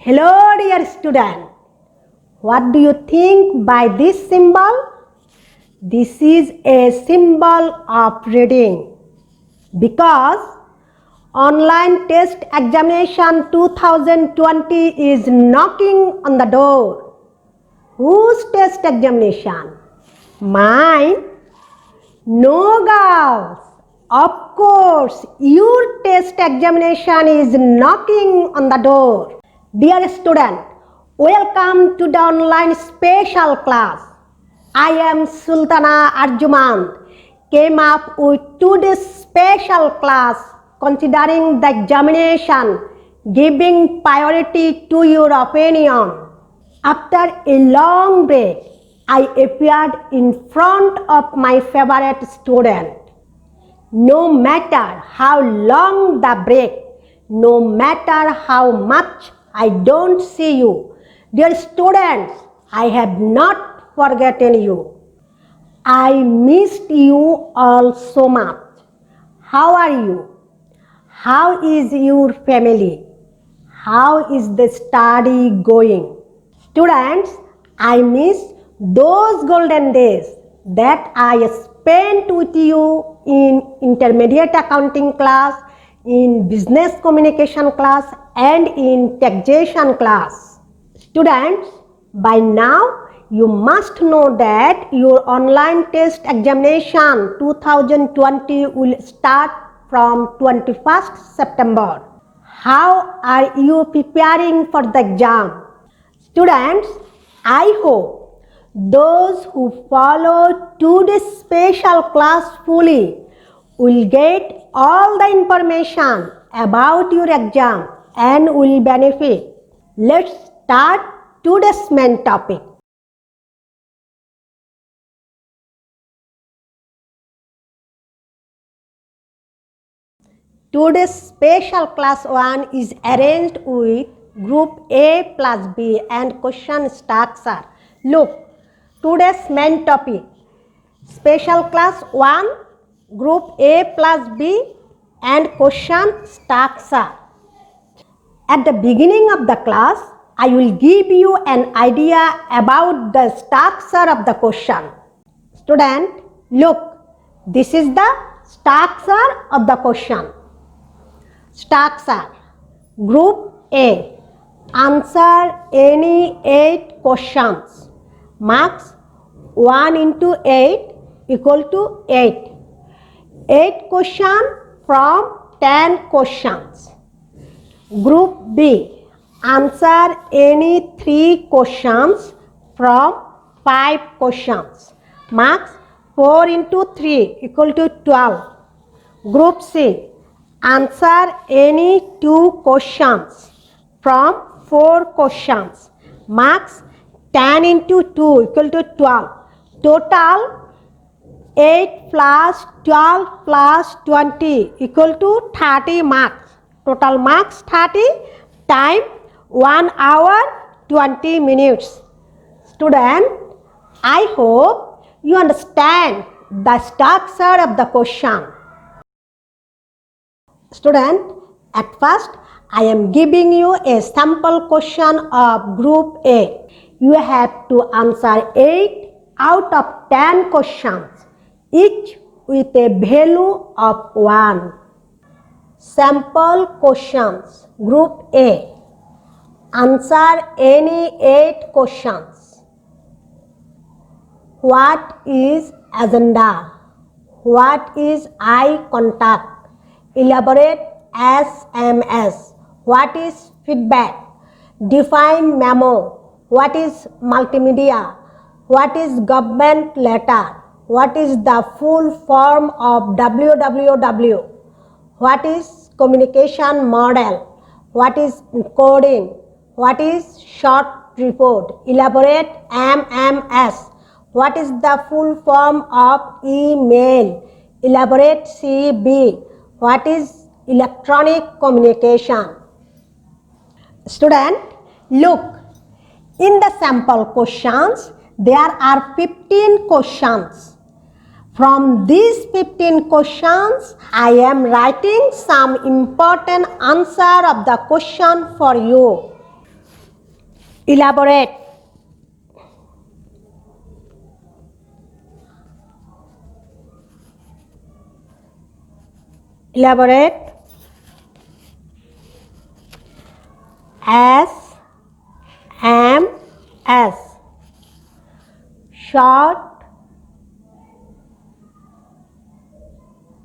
Hello dear student, what do you think by this symbol? This is a symbol of reading because online test examination 2020 is knocking on the door. Whose test examination? Mine? No girls. Of course, your test examination is knocking on the door. Dear student, welcome to the online special class. I am Sultana Arjumand. Came up with today's special class considering the examination, giving priority to your opinion. After a long break, I appeared in front of my favorite student. No matter how long the break, no matter how much I don't see you, dear students, I have not forgotten you. I missed you all so much. How are you? How is your family? How is the study going? Students, I miss those golden days that I spent with you in intermediate accounting class, in business communication class and in taxation class. Students, by now you must know that your online test examination 2020 will start from 21st September. How are you preparing for the exam? Students, I hope those who follow today's special class fully will get all the information about your exam and will benefit. Let's start today's main topic. Today's special class 1 is arranged with group A plus B and question structure. Look, today's main topic, special class 1, group A plus B and question structure. At the beginning of the class, I will give you an idea about the structure of the question. Student, look, this is the structure of the question. Structure. Group A. Answer any 8 questions. Marks 1 into 8 equal to 8. 8 questions from 10 questions. Group B. Answer any 3 questions from 5 questions. Marks 4 into 3 equal to 12. Group C. Answer any 2 questions from 4 questions. Marks 10 into 2 equal to 12. Total 8 plus 12 plus 20 equal to 30 marks. Total marks 30. Time 1 hour 20 minutes. Student, I hope you understand the structure of the question. Student, at first I am giving you a sample question of group A. You have to answer 8 out of 10 questions, each with a value of 1. Sample questions, group A. Answer any 8 questions. What is agenda? What is eye contact? Elaborate SMS. What is feedback? Define memo. What is multimedia? What is government letter? What is the full form of WWW? What is communication model? What is coding? What is short report? Elaborate MMS. What is the full form of email? Elaborate CB. What is electronic communication? Student, look, in the sample questions, there are 15 questions. From these 15 questions, I am writing some important answer of the question for you. Elaborate. Elaborate. S M S. Short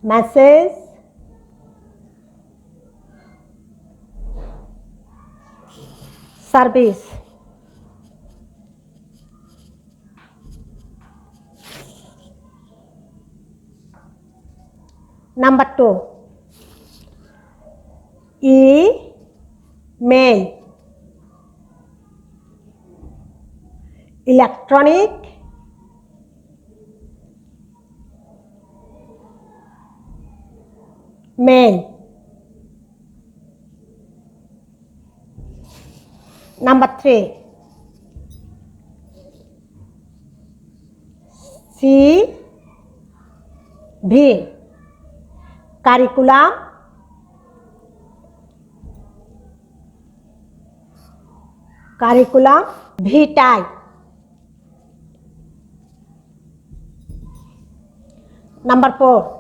message. Service. Number 2. Email. Electronic. Mail. Number 3. CV. Curriculum. Curriculum vitae. Number 4.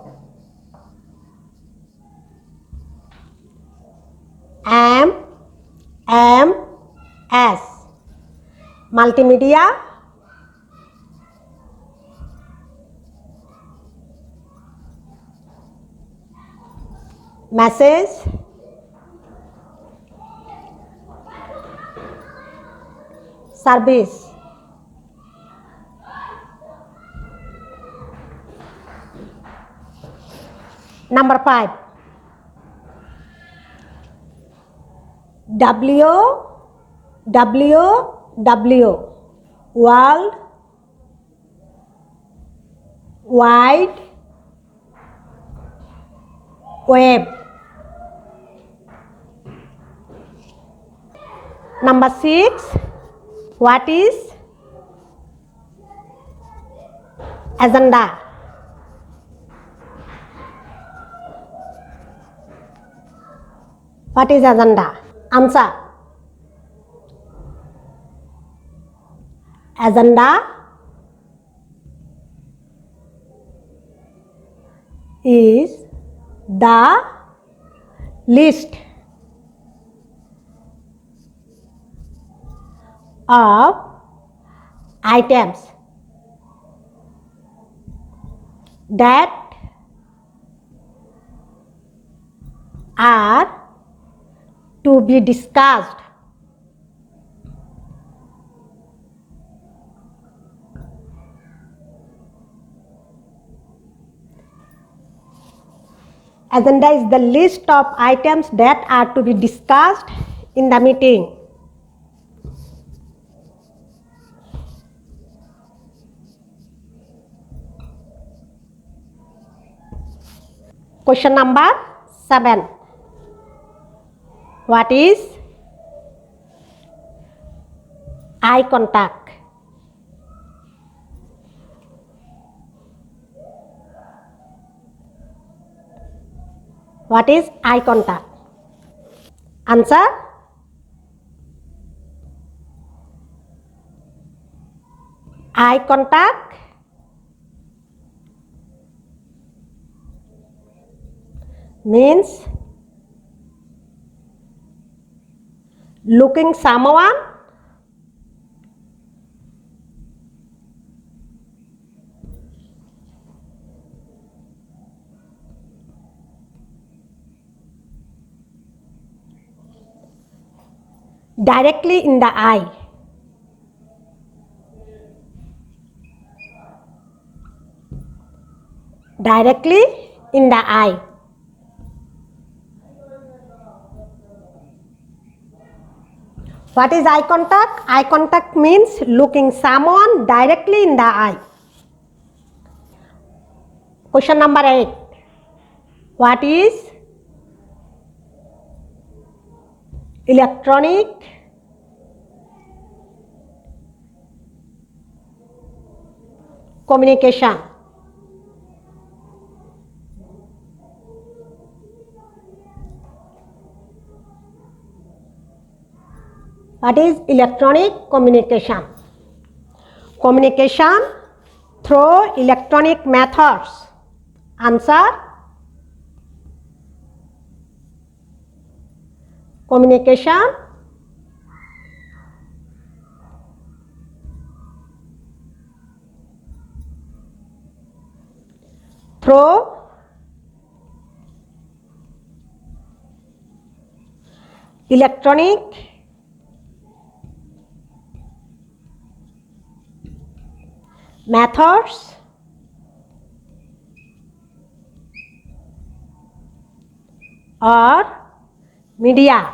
MS. Multimedia. Message. Service. Number 5. WWW. World Wide Web. Number 6. What is agenda? What is agenda? Answer. Agenda is the list of items that are to be discussed agenda is the list of items that are to be discussed in the meeting. Question number 7. What is eye contact? What is eye contact? Answer. Eye contact means looking someone directly in the eye. Directly in the eye. What is eye contact? Eye contact means looking someone directly in the eye. Question number 8. What is electronic communication? What is electronic communication? Communication through electronic methods. Answer. Communication through electronic methods or media.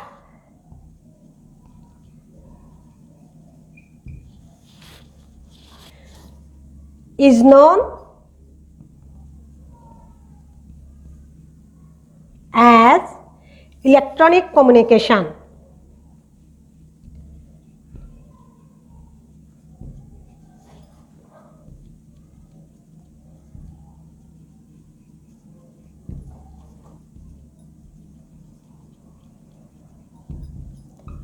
Is known as electronic communication.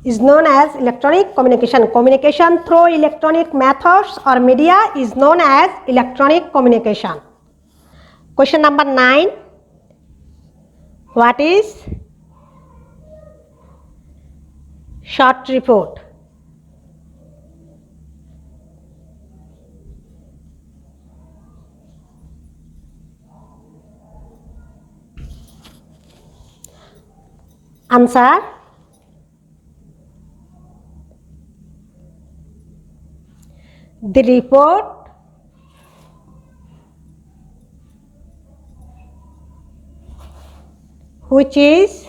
Is known as electronic communication. Communication through electronic methods or media is known as electronic communication. Question number 9. What is short report? Answer. The report which is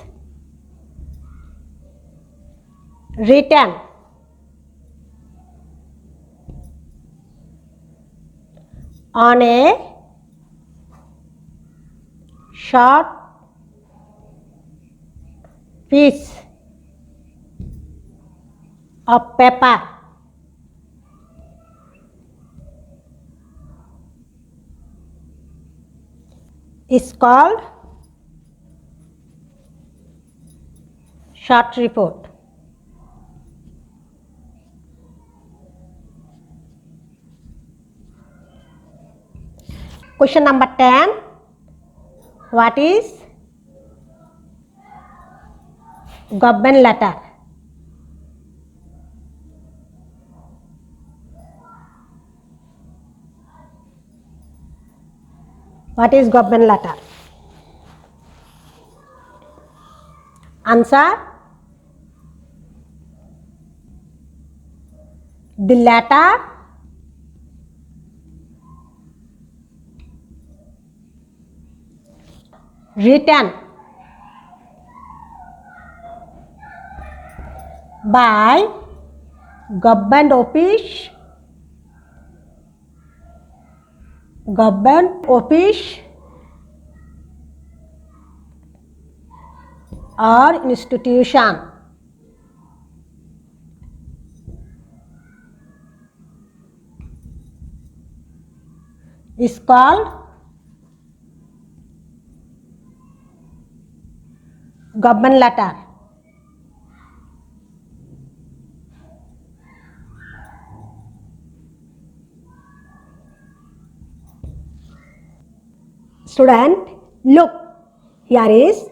written on a short piece of paper is called short report. Question number 10. What is government letter? What is government letter? Answer. The letter written by government office or institution is called government letter. Student, look, here is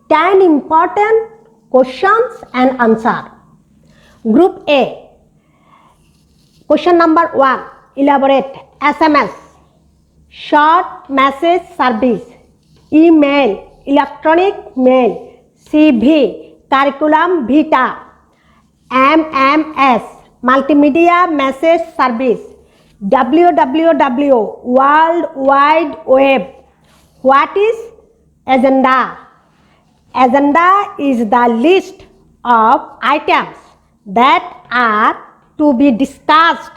10 important questions and answer. Group A. Question number 1. Elaborate. SMS, short message service, email, electronic mail, CV, curriculum vitae, MMS, multimedia message service, www, World Wide Web. What is agenda? Agenda is the list of items that are to be discussed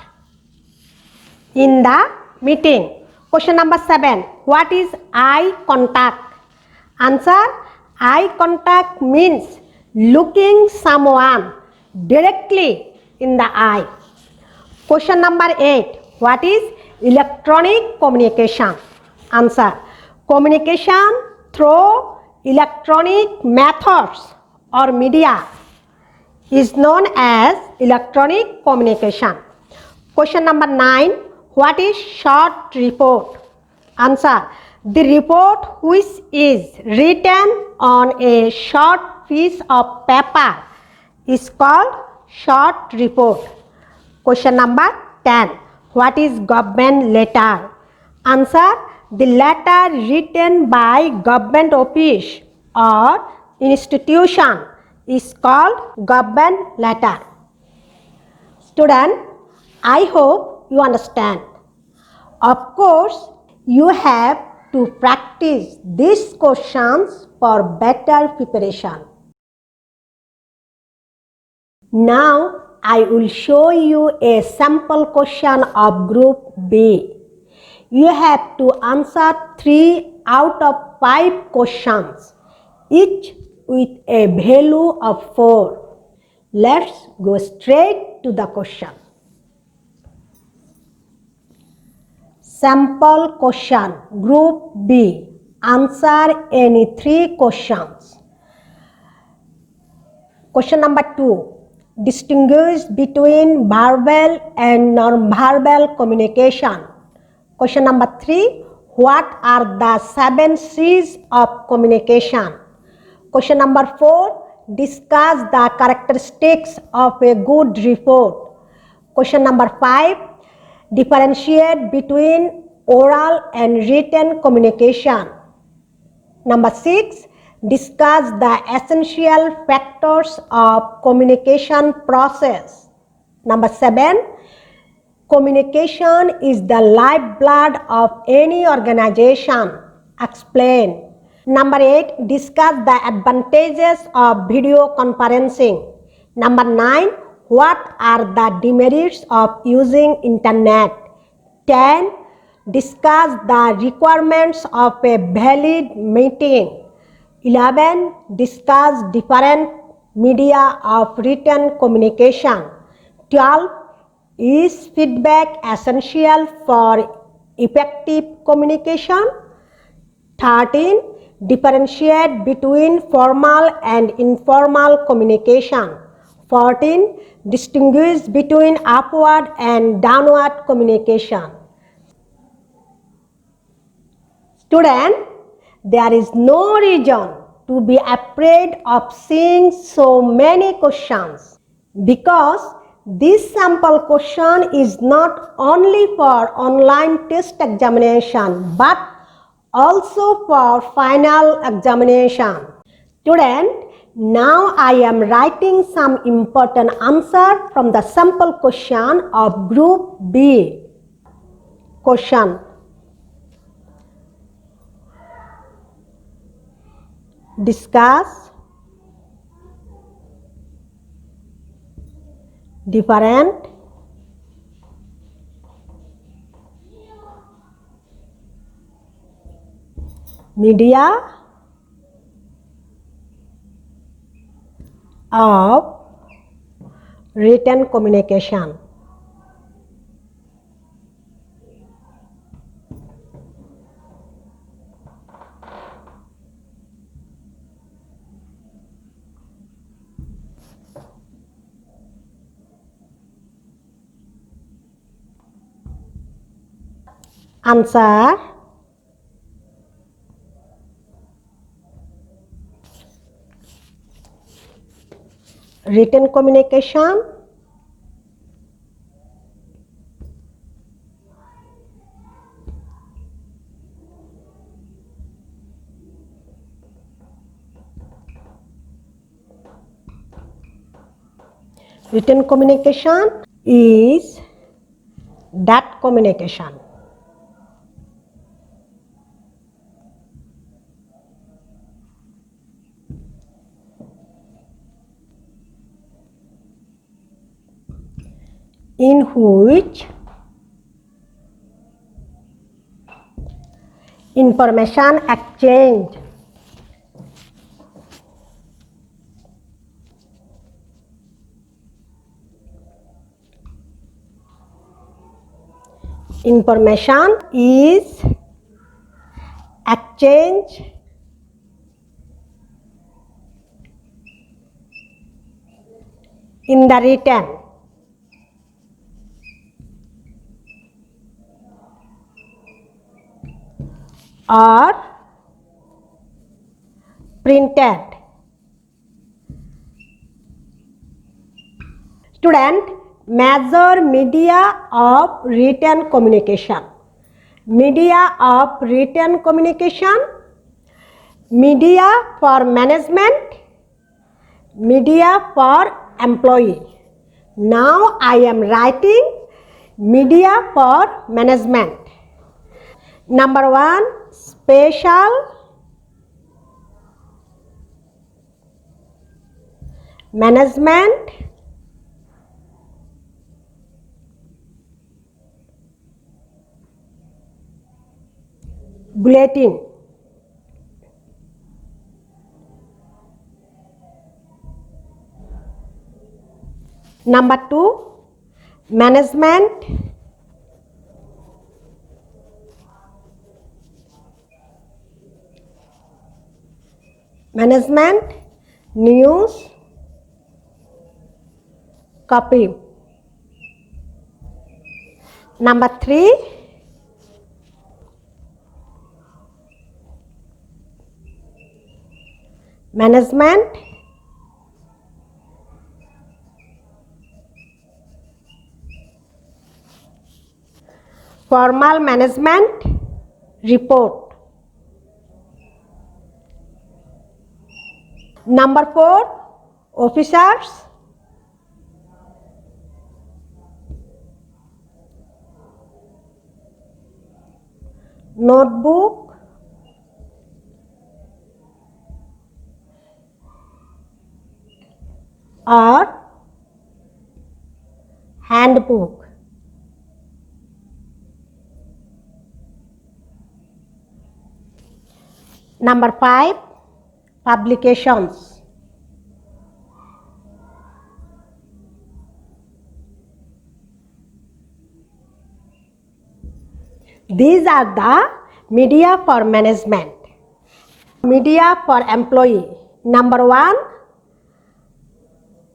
in the meeting. Question number 7. What is eye contact? Answer. Eye contact means looking someone directly in the eye. Question number 8. What is electronic communication? Answer. Communication through electronic methods or media is known as electronic communication. Question number 9. What is short report? Answer. The report which is written on a short piece of paper is called short report. Question number 10. What is government letter? Answer. The letter written by government office or institution is called government letter. Student, I hope you understand. Of course, you have to practice these questions for better preparation. Now, I will show you a sample question of Group B. You have to answer 3 out of 5 questions, each with a value of 4. Let's go straight to the question. Sample question Group B. Answer any 3 questions. Question number 2. Distinguish between verbal and non-verbal communication. Question number 3. What are the 7 C's of communication? Question number 4. Discuss the characteristics of a good report. Question number 5. Differentiate between oral and written communication. Number 6. Discuss the essential factors of communication process. Number 7. Communication is the lifeblood of any organization. Explain. Number 8. Discuss the advantages of video conferencing. Number 9. What are the demerits of using internet? 10. Discuss the requirements of a valid meeting. 11. Discuss different media of written communication. 12. Is feedback essential for effective communication? 13. Differentiate between formal and informal communication. 14. Distinguish between upward and downward communication. Student, there is no reason to be afraid of seeing so many questions because this sample question is not only for online test examination but also for final examination. Student, now I am writing some important answer from the sample question of Group B. Question. Discuss different media of written communication. Answer. Written communication, written communication is that communication. In which information exchange information is exchanged in the written or printed. Student, major media of written communication. Media of written communication, media for management, media for employee. Now I am writing media for management. Number 1, special management bulletin. Number 2, management news copy. Number 3, management formal management report. Number 4, officers notebook or handbook. Number 5, publications. These are the media for management. Media for employee. Number 1,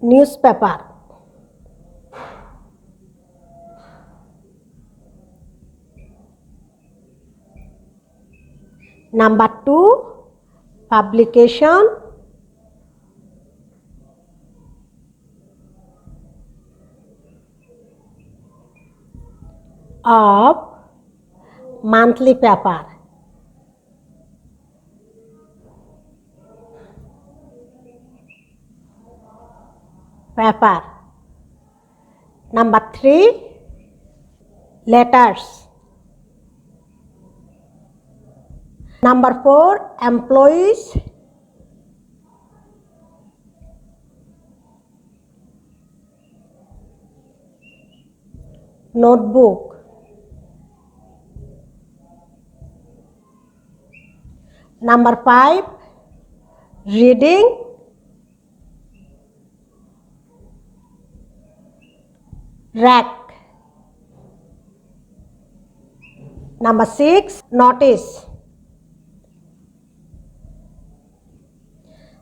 newspaper. Number 2, publication. Of monthly paper. Number 3, letters. Number 4, employees notebook. Number 5, reading rack. Number 6, notice.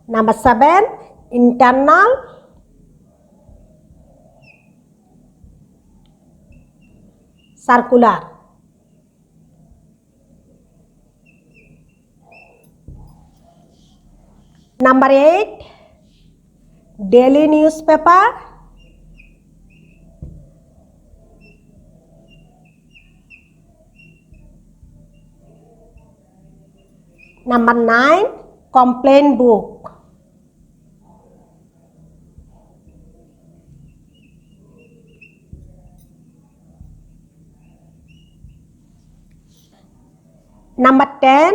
Number 7, internal circular. Number 8, daily newspaper. Number 9, complaint book. Number 10,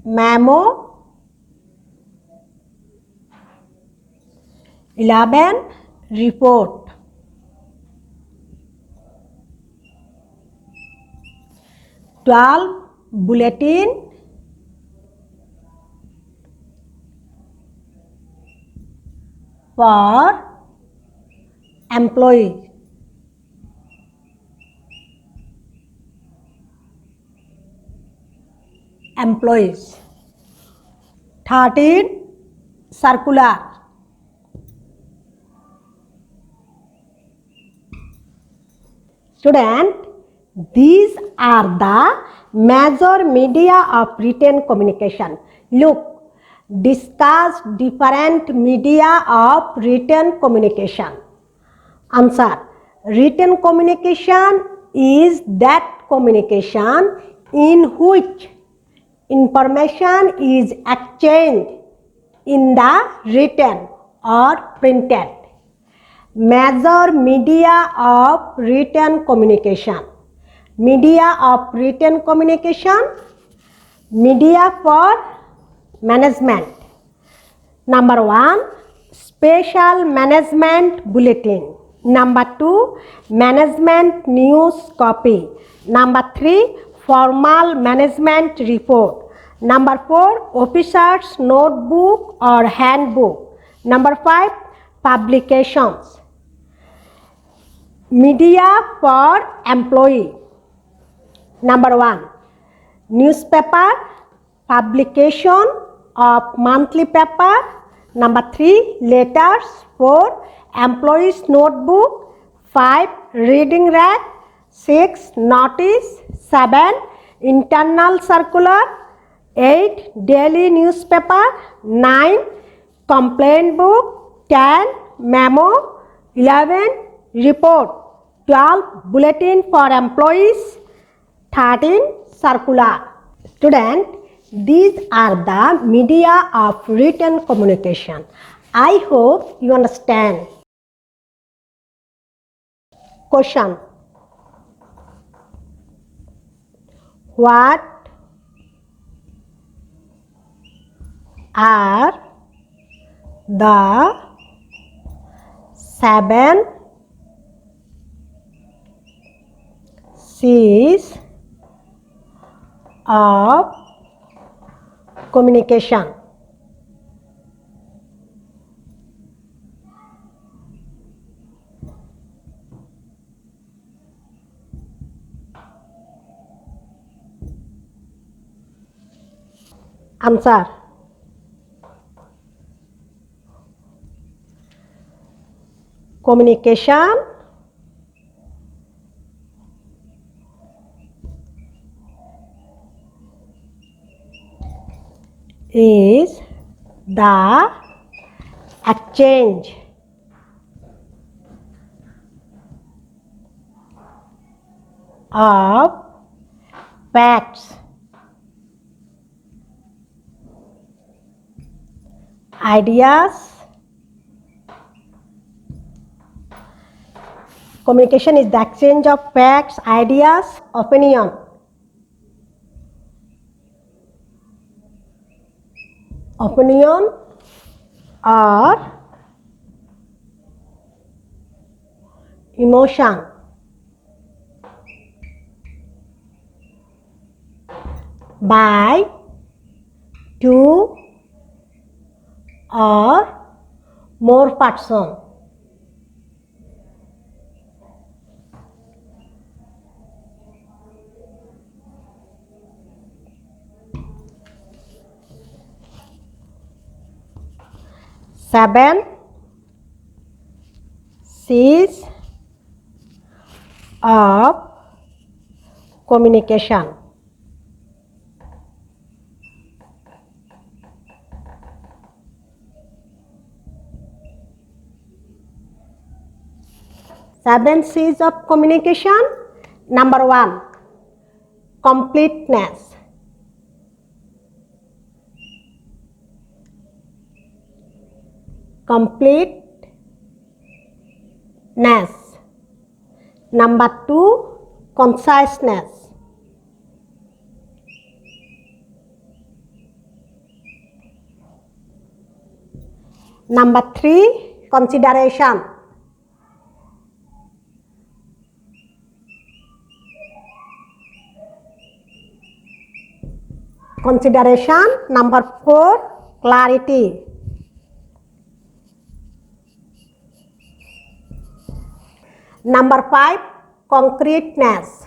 memo. 11, report. 12, bulletin. For employee. 13, circular. Student, these are the major media of written communication. Look, discuss different media of written communication. Answer. Written communication is that communication in which information is exchanged in the written or printed. Major media of written communication. Media of written communication. Media for management. Number 1, special management bulletin. Number 2, management news copy. Number 3, formal management report. Number 4, officer's notebook or handbook. Number 5, publications. Media for employee. Number 1, newspaper, publication of monthly paper. Number 3, letters. 4, employee's notebook. 5, reading rack. 6, notice. 7, internal circular. 8, daily newspaper. 9, complaint book. 10, memo. 11, report. 12, bulletin for employees. 13, circular. Student, these are the media of written communication. I hope you understand. Question. What are the 7 C's of communication? Answer. Communication is the exchange of facts, ideas. Communication is the exchange of facts, ideas, opinion. Opinion or emotion by two or more persons. Seven C's of communication. Seven C's of communication. Number 1, completeness. Completeness. Number 2, conciseness. Number 3, consideration. Consideration. Number 4, clarity. Number 5, concreteness.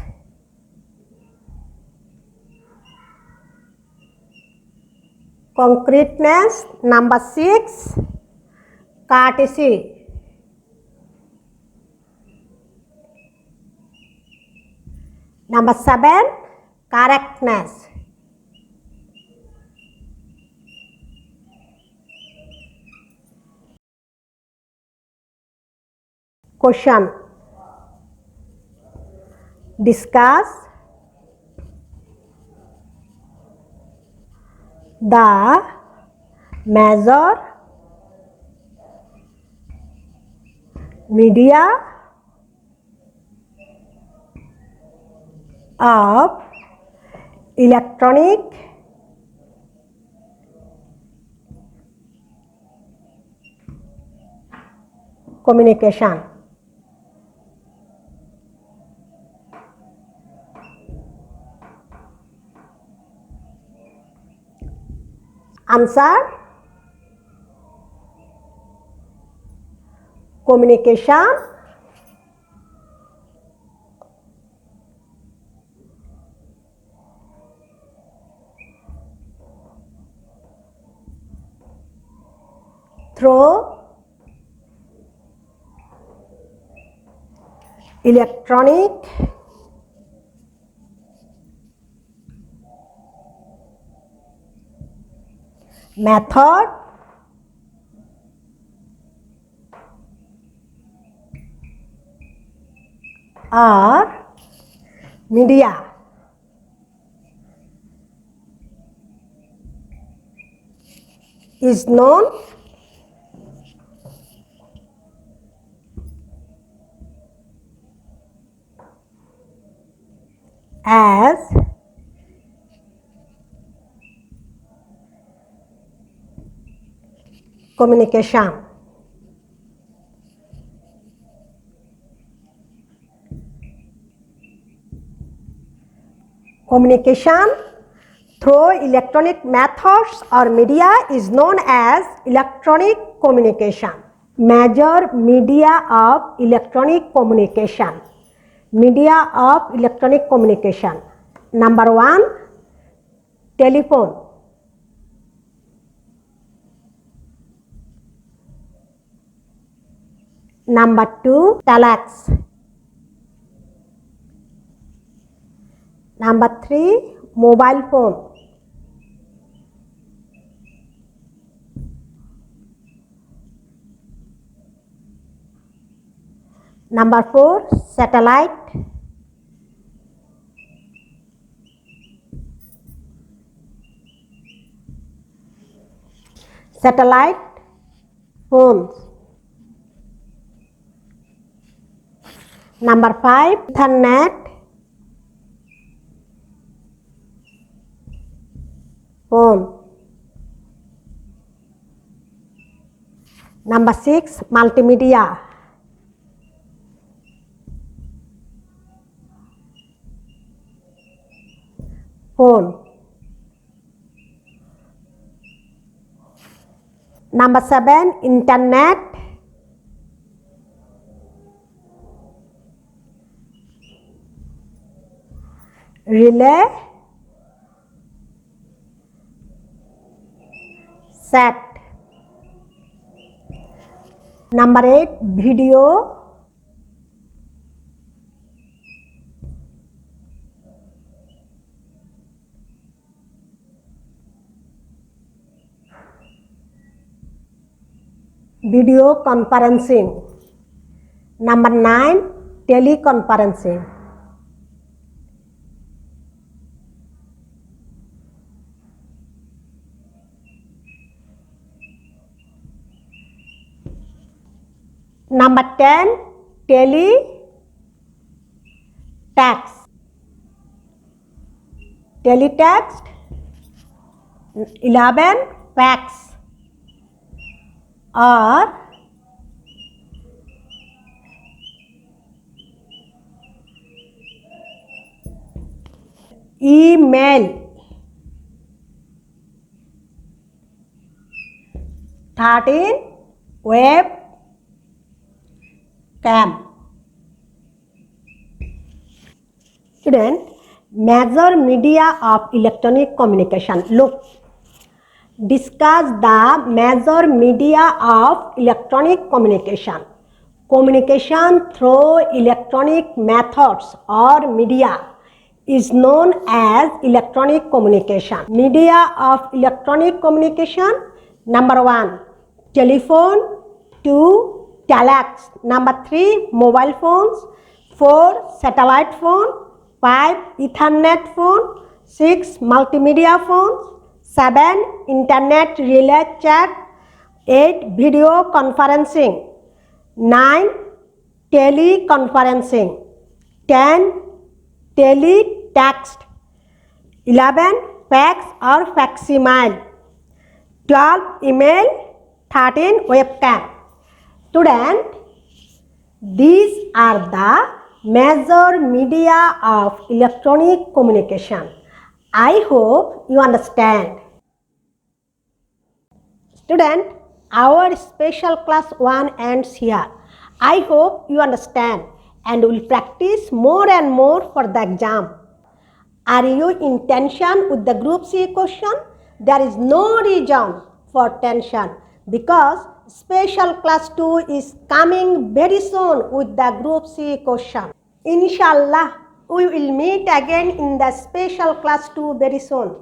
Concreteness. Number 6, courtesy. Number 7, correctness. Question. Discuss the major media of electronic communication. Answer. Communication through electronic method or media is known as communication. Communication through electronic methods or media is known as electronic communication. Major media of electronic communication. Media of electronic communication. Number 1, telephone. Number 2, telex. Number 3, mobile phone. Number 4, satellite. Satellite phones. Number 5, Ethernet phone. Number 6, multimedia. Phone. Number 7, internet. Relay set. Number 8, video. Video conferencing. Number 9, teleconferencing. Number 10, teletext. Teletext. 11, fax or email. 13, web cam. Student, major media of electronic communication. Look, discuss the major media of electronic communication. Communication through electronic methods or media is known as electronic communication. Media of electronic communication: number 1, telephone; 2, telex; number 3, mobile phones; 4, satellite phone; 5, Ethernet phone; 6, multimedia phones; 7, internet relay chat; 8, video conferencing; 9, teleconferencing; 10, teletext; 11, fax or facsimile; 12, email; 13, webcam. Student, these are the major media of electronic communication. I hope you understand. Student, our special class 1 ends here. I hope you understand and will practice more and more for the exam. Are you in tension with the group C question? There is no reason for tension because special class 2 is coming very soon with the group C question. Inshallah, we will meet again in the special class 2 very soon.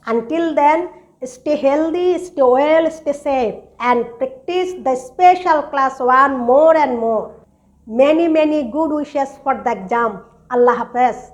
Until then, stay healthy, stay well, stay safe and practice the special class 1 more and more. Many good wishes for the exam. Allah Hafiz.